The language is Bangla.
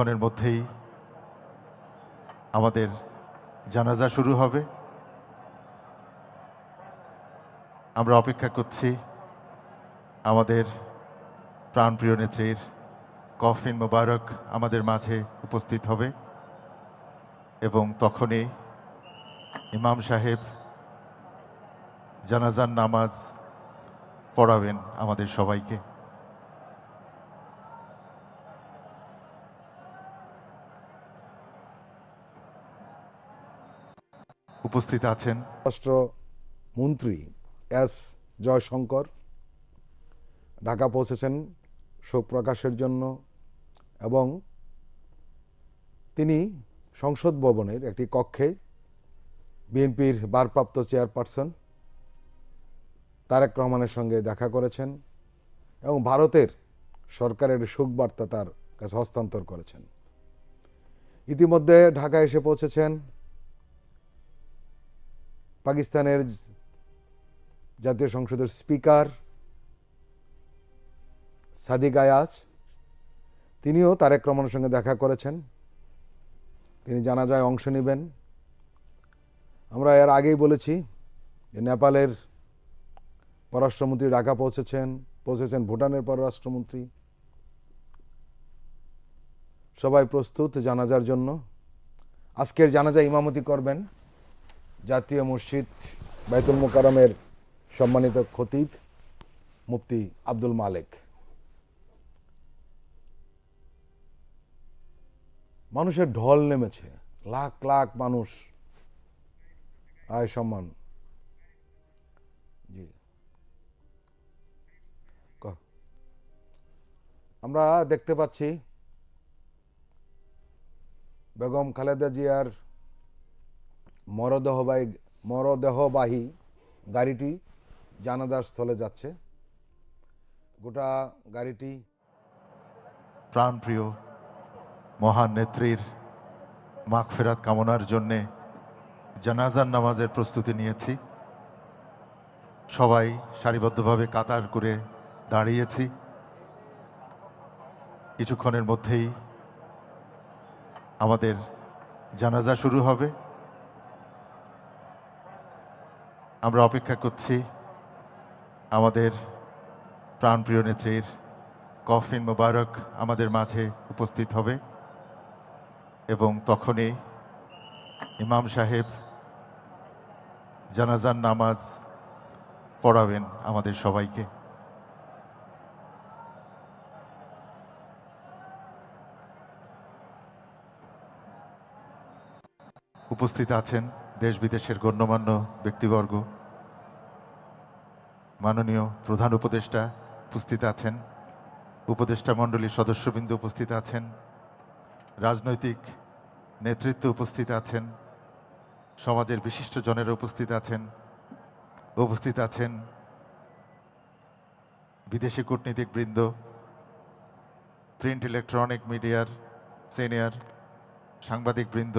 ক্ষণের মধ্যেই আমাদের জানাজা শুরু হবে। আমরা অপেক্ষা করছি আমাদের প্রাণপ্রিয় নেত্রীর কফিন মোবারক আমাদের মাঝে উপস্থিত হবে এবং তখনই ইমাম সাহেব জানাজার নামাজ পড়াবেন আমাদের সবাইকে। উপস্থিত আছেন রাষ্ট্রমন্ত্রী এস জয়শঙ্কর ঢাকা পৌঁছেছেন শোক প্রকাশের জন্য এবং তিনি সংসদ ভবনের একটি কক্ষে বিএনপির ভারপ্রাপ্ত চেয়ারপারসন তারেক রহমানের সঙ্গে দেখা করেছেন এবং ভারতের সরকারের শোক বার্তা তার কাছে হস্তান্তর করেছেন। ইতিমধ্যে ঢাকা এসে পৌঁছেছেন পাকিস্তানের জাতীয় সংসদের স্পিকার সাদিক আয়াজ, তিনিও তারেক রহমানের সঙ্গে দেখা করেছেন, তিনি জানাজায় অংশ নেবেন। আমরা এর আগেই বলেছি যে নেপালের পররাষ্ট্রমন্ত্রী ঢাকা পৌঁছেছেন ভুটানের পররাষ্ট্রমন্ত্রী, সবাই প্রস্তুত জানাজার জন্য। আজকের জানাজা ইমামতি করবেন জাতীয় মসজিদ বাইতুল মোকাররমের সম্মানিত খতিব মুফতি আব্দুল মালেক। মানুষের ঢল নেমেছে, লাখ লাখ মানুষ আয় সম্মান। জি, আমরা দেখতে পাচ্ছি বেগম খালেদা জিয়ার মরদেহবাহী গাড়িটি জানাজার স্থলে যাচ্ছে। গোটা গাড়িটি প্রাণপ্রিয় মহান নেত্রীর মাগফিরাত কামনার জন্যে জানাজার নামাজের প্রস্তুতি নিয়েছি। সবাই সারিবদ্ধভাবে কাতার করে দাঁড়িয়েছি। কিছুক্ষণের মধ্যেই আমাদের জানাজা শুরু হবে। আমরা অপেক্ষা করছি আমাদের প্রাণপ্রিয় নেত্রীর কফিন মোবারক আমাদের মাঝে উপস্থিত হবে এবং তখনই ইমাম সাহেব জানাজার নামাজ পড়াবেন আমাদের সবাইকে। উপস্থিত আছেন দেশ বিদেশের গণ্যমান্য ব্যক্তিবর্গ, মাননীয় প্রধান উপদেষ্টা উপস্থিত আছেন, উপদেষ্টা মণ্ডলীর সদস্যবৃন্দ উপস্থিত আছেন, রাজনৈতিক নেতৃত্ব উপস্থিত আছেন, সমাজের বিশিষ্ট জনেরা উপস্থিত আছেন বিদেশি কূটনীতিক বৃন্দ, প্রিন্ট ইলেকট্রনিক মিডিয়ার সিনিয়র সাংবাদিক বৃন্দ,